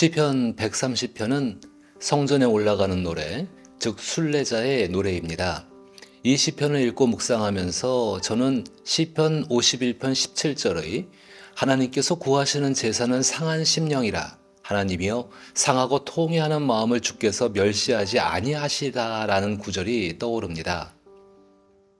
시편 130편은 성전에 올라가는 노래, 즉 순례자의 노래입니다. 이 시편을 읽고 묵상하면서 저는 시편 51편 17절의 하나님께서 구하시는 제사는 상한 심령이라, 하나님이여 상하고 통회하는 마음을 주께서 멸시하지 아니하시다라는 구절이 떠오릅니다.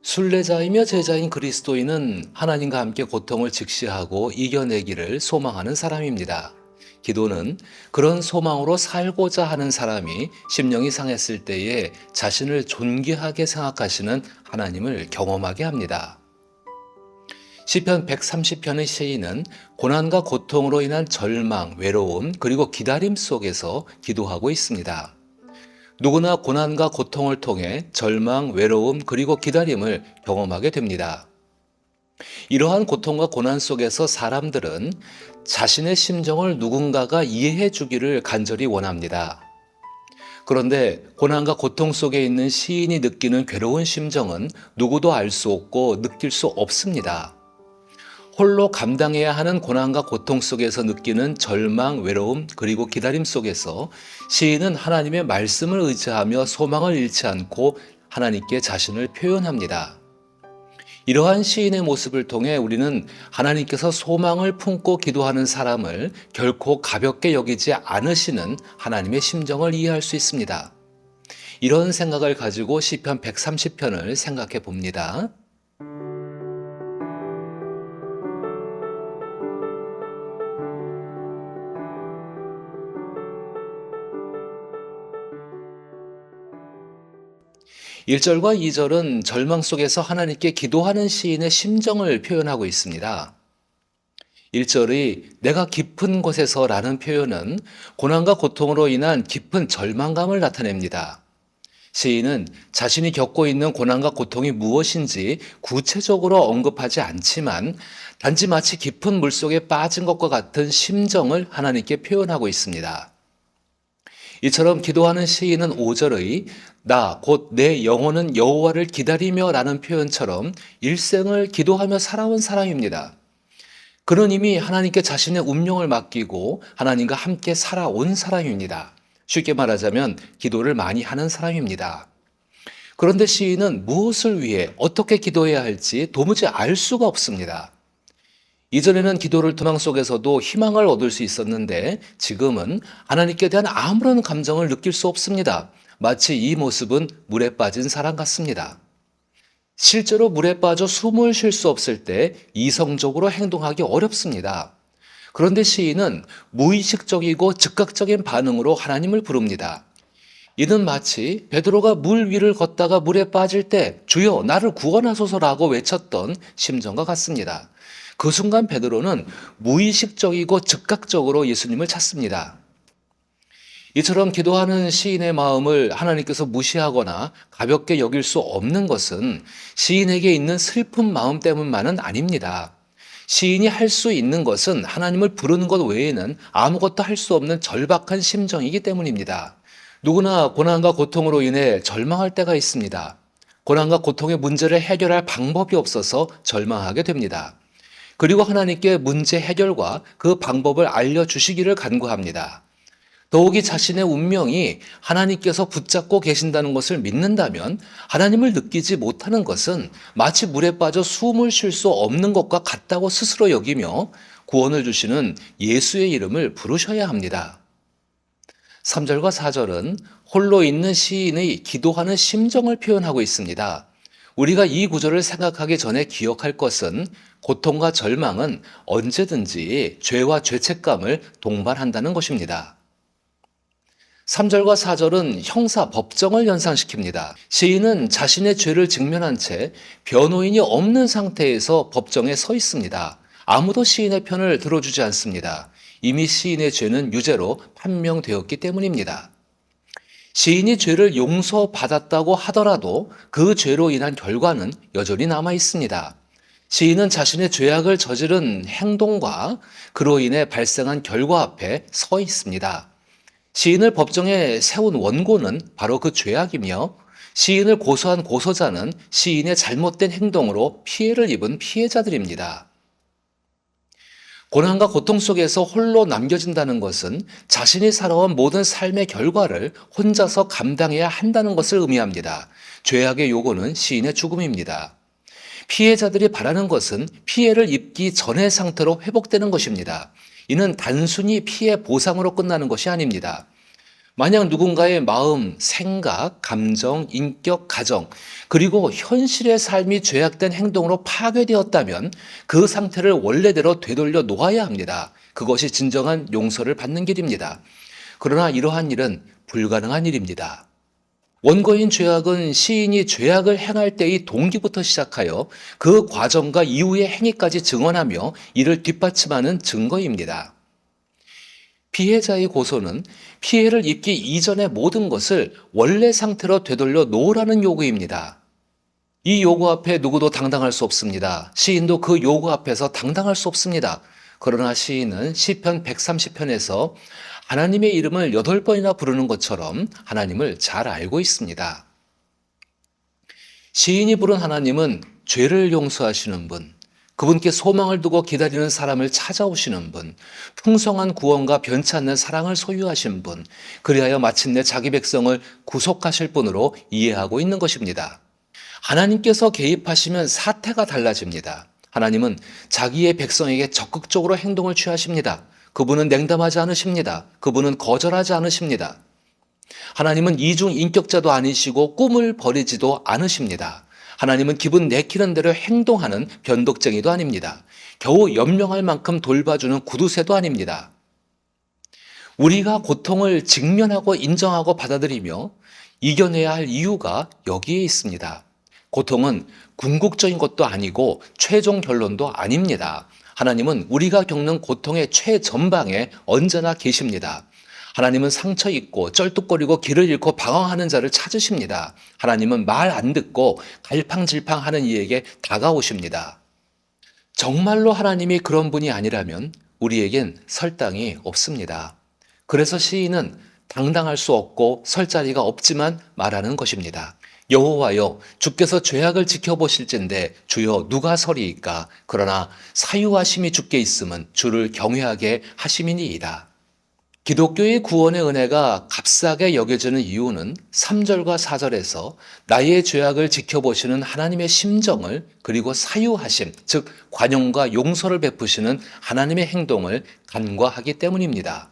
순례자이며 제자인 그리스도인은 하나님과 함께 고통을 직시하고 이겨내기를 소망하는 사람입니다. 기도는 그런 소망으로 살고자 하는 사람이 심령이 상했을 때에 자신을 존귀하게 생각하시는 하나님을 경험하게 합니다. 시편 130편의 시인은 고난과 고통으로 인한 절망, 외로움, 그리고 기다림 속에서 기도하고 있습니다. 누구나 고난과 고통을 통해 절망, 외로움, 그리고 기다림을 경험하게 됩니다. 이러한 고통과 고난 속에서 사람들은 자신의 심정을 누군가가 이해해 주기를 간절히 원합니다. 그런데 고난과 고통 속에 있는 시인이 느끼는 괴로운 심정은 누구도 알 수 없고 느낄 수 없습니다. 홀로 감당해야 하는 고난과 고통 속에서 느끼는 절망, 외로움, 그리고 기다림 속에서 시인은 하나님의 말씀을 의지하며 소망을 잃지 않고 하나님께 자신을 표현합니다. 이러한 시인의 모습을 통해 우리는 하나님께서 소망을 품고 기도하는 사람을 결코 가볍게 여기지 않으시는 하나님의 심정을 이해할 수 있습니다. 이런 생각을 가지고 시편 130편을 생각해 봅니다. 1절과 2절은 절망 속에서 하나님께 기도하는 시인의 심정을 표현하고 있습니다. 1절의 내가 깊은 곳에서 라는 표현은 고난과 고통으로 인한 깊은 절망감을 나타냅니다. 시인은 자신이 겪고 있는 고난과 고통이 무엇인지 구체적으로 언급하지 않지만 단지 마치 깊은 물속에 빠진 것과 같은 심정을 하나님께 표현하고 있습니다. 이처럼 기도하는 시인은 5절의 나 곧 내 영혼은 여호와를 기다리며 라는 표현처럼 일생을 기도하며 살아온 사람입니다. 그는 이미 하나님께 자신의 운명을 맡기고 하나님과 함께 살아온 사람입니다. 쉽게 말하자면 기도를 많이 하는 사람입니다. 그런데 시인은 무엇을 위해 어떻게 기도해야 할지 도무지 알 수가 없습니다. 이전에는 기도를 도망 속에서도 희망을 얻을 수 있었는데 지금은 하나님께 대한 아무런 감정을 느낄 수 없습니다. 마치 이 모습은 물에 빠진 사람 같습니다. 실제로 물에 빠져 숨을 쉴 수 없을 때 이성적으로 행동하기 어렵습니다. 그런데 시인은 무의식적이고 즉각적인 반응으로 하나님을 부릅니다. 이는 마치 베드로가 물 위를 걷다가 물에 빠질 때 주여 나를 구원하소서라고 외쳤던 심정과 같습니다. 그 순간 베드로는 무의식적이고 즉각적으로 예수님을 찾습니다. 이처럼 기도하는 시인의 마음을 하나님께서 무시하거나 가볍게 여길 수 없는 것은 시인에게 있는 슬픈 마음 때문만은 아닙니다. 시인이 할 수 있는 것은 하나님을 부르는 것 외에는 아무것도 할 수 없는 절박한 심정이기 때문입니다. 누구나 고난과 고통으로 인해 절망할 때가 있습니다. 고난과 고통의 문제를 해결할 방법이 없어서 절망하게 됩니다. 그리고 하나님께 문제 해결과 그 방법을 알려주시기를 간구합니다. 더욱이 자신의 운명이 하나님께서 붙잡고 계신다는 것을 믿는다면 하나님을 느끼지 못하는 것은 마치 물에 빠져 숨을 쉴 수 없는 것과 같다고 스스로 여기며 구원을 주시는 예수의 이름을 부르셔야 합니다. 3절과 4절은 홀로 있는 시인의 기도하는 심정을 표현하고 있습니다. 우리가 이 구절을 생각하기 전에 기억할 것은 고통과 절망은 언제든지 죄와 죄책감을 동반한다는 것입니다. 3절과 4절은 형사 법정을 연상시킵니다. 시인은 자신의 죄를 직면한 채 변호인이 없는 상태에서 법정에 서 있습니다. 아무도 시인의 편을 들어주지 않습니다. 이미 시인의 죄는 유죄로 판명되었기 때문입니다. 시인이 죄를 용서받았다고 하더라도 그 죄로 인한 결과는 여전히 남아 있습니다. 시인은 자신의 죄악을 저지른 행동과 그로 인해 발생한 결과 앞에 서 있습니다. 시인을 법정에 세운 원고는 바로 그 죄악이며 시인을 고소한 고소자는 시인의 잘못된 행동으로 피해를 입은 피해자들입니다. 고난과 고통 속에서 홀로 남겨진다는 것은 자신이 살아온 모든 삶의 결과를 혼자서 감당해야 한다는 것을 의미합니다. 죄악의 요구는 시인의 죽음입니다. 피해자들이 바라는 것은 피해를 입기 전의 상태로 회복되는 것입니다. 이는 단순히 피해 보상으로 끝나는 것이 아닙니다. 만약 누군가의 마음, 생각, 감정, 인격, 가정, 그리고 현실의 삶이 죄악된 행동으로 파괴되었다면 그 상태를 원래대로 되돌려 놓아야 합니다. 그것이 진정한 용서를 받는 길입니다. 그러나 이러한 일은 불가능한 일입니다. 원고인 죄악은 시인이 죄악을 행할 때의 동기부터 시작하여 그 과정과 이후의 행위까지 증언하며 이를 뒷받침하는 증거입니다. 피해자의 고소는 피해를 입기 이전의 모든 것을 원래 상태로 되돌려 놓으라는 요구입니다. 이 요구 앞에 누구도 당당할 수 없습니다. 시인도 그 요구 앞에서 당당할 수 없습니다. 그러나 시인은 시편 130편에서 하나님의 이름을 8번이나 부르는 것처럼 하나님을 잘 알고 있습니다. 시인이 부른 하나님은 죄를 용서하시는 분, 그분께 소망을 두고 기다리는 사람을 찾아오시는 분, 풍성한 구원과 변치 않는 사랑을 소유하신 분, 그리하여 마침내 자기 백성을 구속하실 분으로 이해하고 있는 것입니다. 하나님께서 개입하시면 사태가 달라집니다. 하나님은 자기의 백성에게 적극적으로 행동을 취하십니다. 그분은 냉담하지 않으십니다. 그분은 거절하지 않으십니다. 하나님은 이중 인격자도 아니시고 꿈을 버리지도 않으십니다. 하나님은 기분 내키는 대로 행동하는 변덕쟁이도 아닙니다. 겨우 연명할 만큼 돌봐주는 구두쇠도 아닙니다. 우리가 고통을 직면하고 인정하고 받아들이며 이겨내야 할 이유가 여기에 있습니다. 고통은 궁극적인 것도 아니고 최종 결론도 아닙니다. 하나님은 우리가 겪는 고통의 최전방에 언제나 계십니다. 하나님은 상처 입고 쩔뚝거리고 길을 잃고 방황하는 자를 찾으십니다. 하나님은 말 안 듣고 갈팡질팡하는 이에게 다가오십니다. 정말로 하나님이 그런 분이 아니라면 우리에겐 설 땅이 없습니다. 그래서 시인은 당당할 수 없고 설 자리가 없지만 말하는 것입니다. 여호와여, 주께서 죄악을 지켜보실진데 주여 누가 서리이까? 그러나 사유하심이 주께 있음은 주를 경외하게 하심이니이다. 기독교의 구원의 은혜가 값싸게 여겨지는 이유는 3절과 4절에서 나의 죄악을 지켜보시는 하나님의 심정을, 그리고 사유하심, 즉 관용과 용서를 베푸시는 하나님의 행동을 간과하기 때문입니다.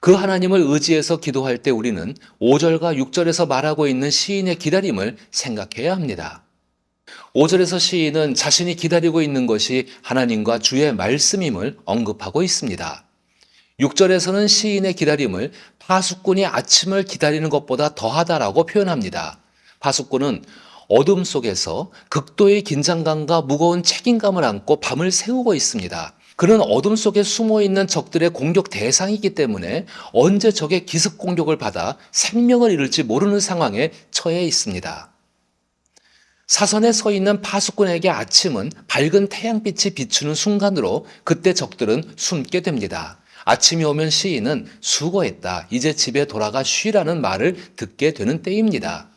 그 하나님을 의지해서 기도할 때 우리는 5절과 6절에서 말하고 있는 시인의 기다림을 생각해야 합니다. 5절에서 시인은 자신이 기다리고 있는 것이 하나님과 주의 말씀임을 언급하고 있습니다. 6절에서는 시인의 기다림을 파수꾼이 아침을 기다리는 것보다 더하다라고 표현합니다. 파수꾼은 어둠 속에서 극도의 긴장감과 무거운 책임감을 안고 밤을 새우고 있습니다. 그는 어둠 속에 숨어 있는 적들의 공격 대상이기 때문에 언제 적의 기습 공격을 받아 생명을 잃을지 모르는 상황에 처해 있습니다. 사선에 서 있는 파수꾼에게 아침은 밝은 태양빛이 비추는 순간으로 그때 적들은 숨게 됩니다. 아침이 오면 시인은 수고했다, 이제 집에 돌아가 쉬라는 말을 듣게 되는 때입니다.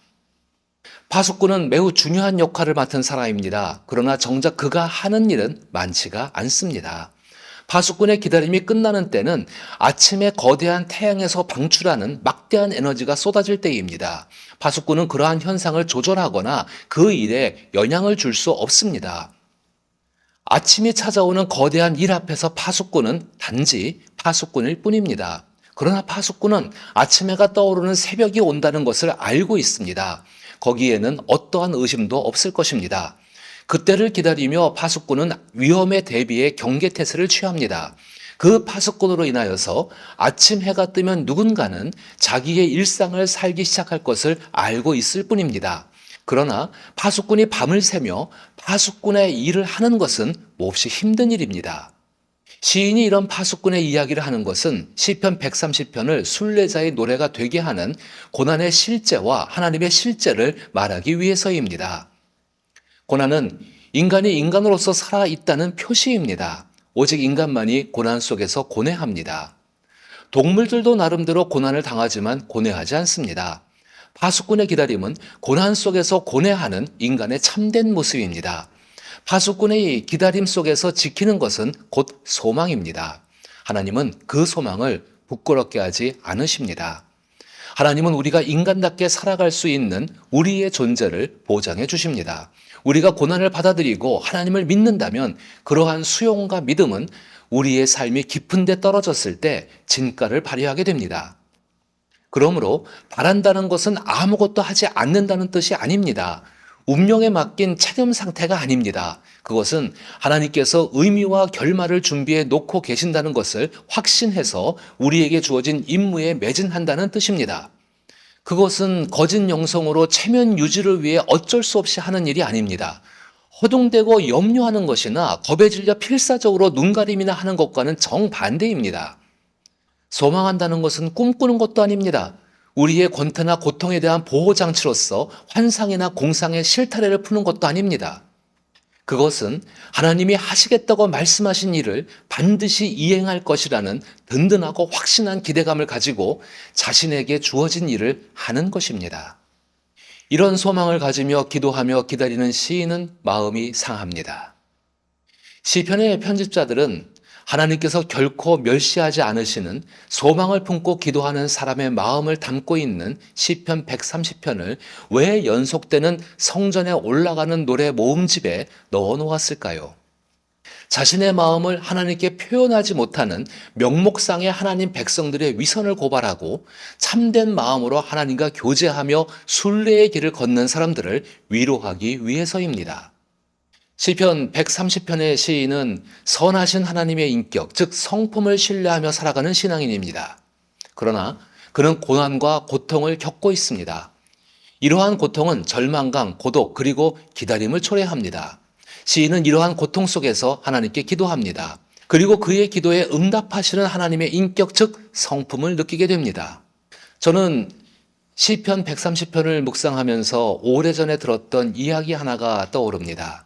파수꾼은 매우 중요한 역할을 맡은 사람입니다. 그러나 정작 그가 하는 일은 많지가 않습니다. 파수꾼의 기다림이 끝나는 때는 아침에 거대한 태양에서 방출하는 막대한 에너지가 쏟아질 때입니다. 파수꾼은 그러한 현상을 조절하거나 그 일에 영향을 줄 수 없습니다. 아침이 찾아오는 거대한 일 앞에서 파수꾼은 단지 파수꾼일 뿐입니다. 그러나 파수꾼은 아침 해가 떠오르는 새벽이 온다는 것을 알고 있습니다. 거기에는 어떠한 의심도 없을 것입니다. 그때를 기다리며 파수꾼은 위험에 대비해 경계태세를 취합니다. 그 파수꾼으로 인하여서 아침 해가 뜨면 누군가는 자기의 일상을 살기 시작할 것을 알고 있을 뿐입니다. 그러나 파수꾼이 밤을 새며 파수꾼의 일을 하는 것은 몹시 힘든 일입니다. 시인이 이런 파수꾼의 이야기를 하는 것은 시편 130편을 순례자의 노래가 되게 하는 고난의 실제와 하나님의 실제를 말하기 위해서입니다. 고난은 인간이 인간으로서 살아있다는 표시입니다. 오직 인간만이 고난 속에서 고뇌합니다. 동물들도 나름대로 고난을 당하지만 고뇌하지 않습니다. 파수꾼의 기다림은 고난 속에서 고뇌하는 인간의 참된 모습입니다. 파수꾼의 기다림 속에서 지키는 것은 곧 소망입니다. 하나님은 그 소망을 부끄럽게 하지 않으십니다. 하나님은 우리가 인간답게 살아갈 수 있는 우리의 존재를 보장해 주십니다. 우리가 고난을 받아들이고 하나님을 믿는다면 그러한 수용과 믿음은 우리의 삶이 깊은 데 떨어졌을 때 진가를 발휘하게 됩니다. 그러므로 바란다는 것은 아무것도 하지 않는다는 뜻이 아닙니다. 운명에 맡긴 체험 상태가 아닙니다. 그것은 하나님께서 의미와 결말을 준비해 놓고 계신다는 것을 확신해서 우리에게 주어진 임무에 매진한다는 뜻입니다. 그것은 거짓 영성으로 체면 유지를 위해 어쩔 수 없이 하는 일이 아닙니다. 허둥대고 염려하는 것이나 겁에 질려 필사적으로 눈가림이나 하는 것과는 정반대입니다. 소망한다는 것은 꿈꾸는 것도 아닙니다. 우리의 권태나 고통에 대한 보호장치로서 환상이나 공상의 실타래를 푸는 것도 아닙니다. 그것은 하나님이 하시겠다고 말씀하신 일을 반드시 이행할 것이라는 든든하고 확신한 기대감을 가지고 자신에게 주어진 일을 하는 것입니다. 이런 소망을 가지며 기도하며 기다리는 시인은 마음이 상합니다. 시편의 편집자들은 하나님께서 결코 멸시하지 않으시는 소망을 품고 기도하는 사람의 마음을 담고 있는 시편 130편을 왜 연속되는 성전에 올라가는 노래 모음집에 넣어 놓았을까요? 자신의 마음을 하나님께 표현하지 못하는 명목상의 하나님 백성들의 위선을 고발하고 참된 마음으로 하나님과 교제하며 순례의 길을 걷는 사람들을 위로하기 위해서입니다. 시편 130편의 시인은 선하신 하나님의 인격, 즉 성품을 신뢰하며 살아가는 신앙인입니다. 그러나 그는 고난과 고통을 겪고 있습니다. 이러한 고통은 절망감, 고독, 그리고 기다림을 초래합니다. 시인은 이러한 고통 속에서 하나님께 기도합니다. 그리고 그의 기도에 응답하시는 하나님의 인격, 즉 성품을 느끼게 됩니다. 저는 시편 130편을 묵상하면서 오래전에 들었던 이야기 하나가 떠오릅니다.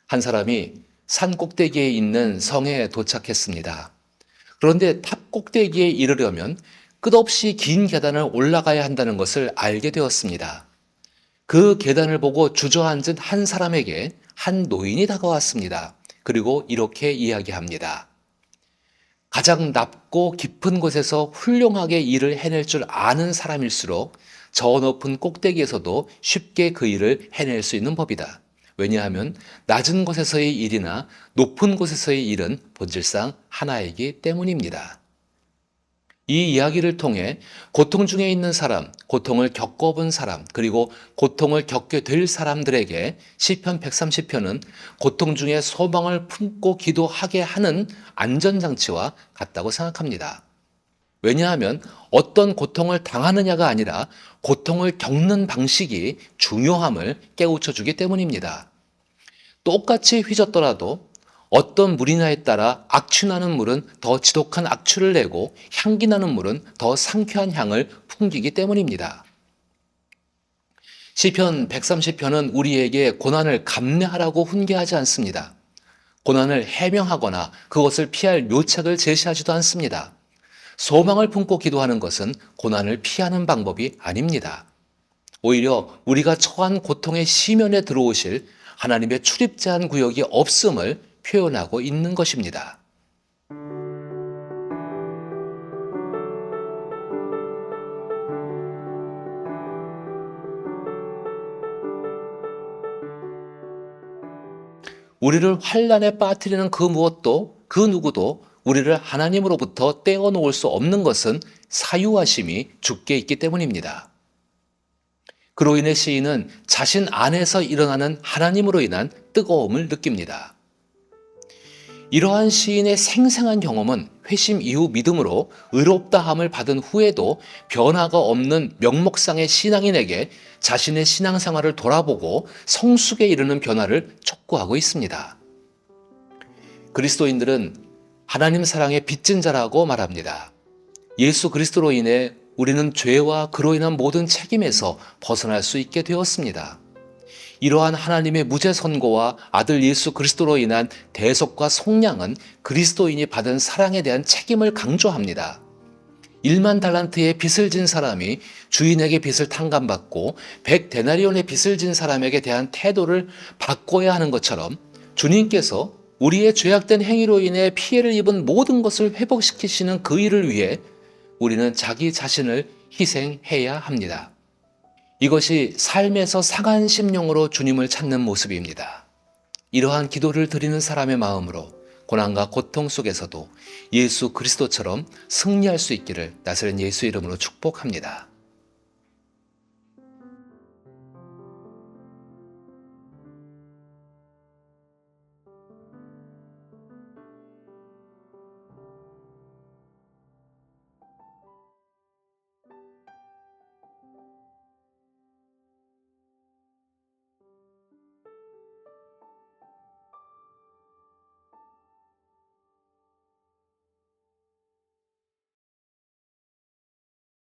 한 사람이 산 꼭대기에 있는 성에 도착했습니다. 그런데 탑 꼭대기에 이르려면 끝없이 긴 계단을 올라가야 한다는 것을 알게 되었습니다. 그 계단을 보고 주저앉은 한 사람에게 한 노인이 다가왔습니다. 그리고 이렇게 이야기합니다. 가장 낮고 깊은 곳에서 훌륭하게 일을 해낼 줄 아는 사람일수록 저 높은 꼭대기에서도 쉽게 그 일을 해낼 수 있는 법이다. 왜냐하면 낮은 곳에서의 일이나 높은 곳에서의 일은 본질상 하나이기 때문입니다. 이 이야기를 통해 고통 중에 있는 사람, 고통을 겪어본 사람, 그리고 고통을 겪게 될 사람들에게 시편 130편은 고통 중에 소망을 품고 기도하게 하는 안전장치와 같다고 생각합니다. 왜냐하면 어떤 고통을 당하느냐가 아니라 고통을 겪는 방식이 중요함을 깨우쳐주기 때문입니다. 똑같이 휘젓더라도 어떤 물이냐에 따라 악취나는 물은 더 지독한 악취를 내고 향기 나는 물은 더 상쾌한 향을 풍기기 때문입니다. 시편 130편은 우리에게 고난을 감내하라고 훈계하지 않습니다. 고난을 해명하거나 그것을 피할 묘책을 제시하지도 않습니다. 소망을 품고 기도하는 것은 고난을 피하는 방법이 아닙니다. 오히려 우리가 처한 고통의 시면에 들어오실 하나님의 출입 제한 구역이 없음을 표현하고 있는 것입니다. 우리를 환난에 빠뜨리는 그 무엇도 그 누구도 우리를 하나님으로부터 떼어놓을 수 없는 것은 사유하심이 주께 있기 때문입니다. 그로 인해 시인은 자신 안에서 일어나는 하나님으로 인한 뜨거움을 느낍니다. 이러한 시인의 생생한 경험은 회심 이후 믿음으로 의롭다함을 받은 후에도 변화가 없는 명목상의 신앙인에게 자신의 신앙생활을 돌아보고 성숙에 이르는 변화를 촉구하고 있습니다. 그리스도인들은 하나님 사랑의 빚진 자라고 말합니다. 예수 그리스도로 인해 우리는 죄와 그로 인한 모든 책임에서 벗어날 수 있게 되었습니다. 이러한 하나님의 무죄 선고와 아들 예수 그리스도로 인한 대속과 속량은 그리스도인이 받은 사랑에 대한 책임을 강조합니다. 1만 달란트의 빚을 진 사람이 주인에게 빚을 탕감받고 100데나리온의 빚을 진 사람에게 대한 태도를 바꿔야 하는 것처럼 주님께서 우리의 죄악된 행위로 인해 피해를 입은 모든 것을 회복시키시는 그 일을 위해 우리는 자기 자신을 희생해야 합니다. 이것이 삶에서 상한 심령으로 주님을 찾는 모습입니다. 이러한 기도를 드리는 사람의 마음으로 고난과 고통 속에서도 예수 그리스도처럼 승리할 수 있기를 나사렛 예수 이름으로 축복합니다.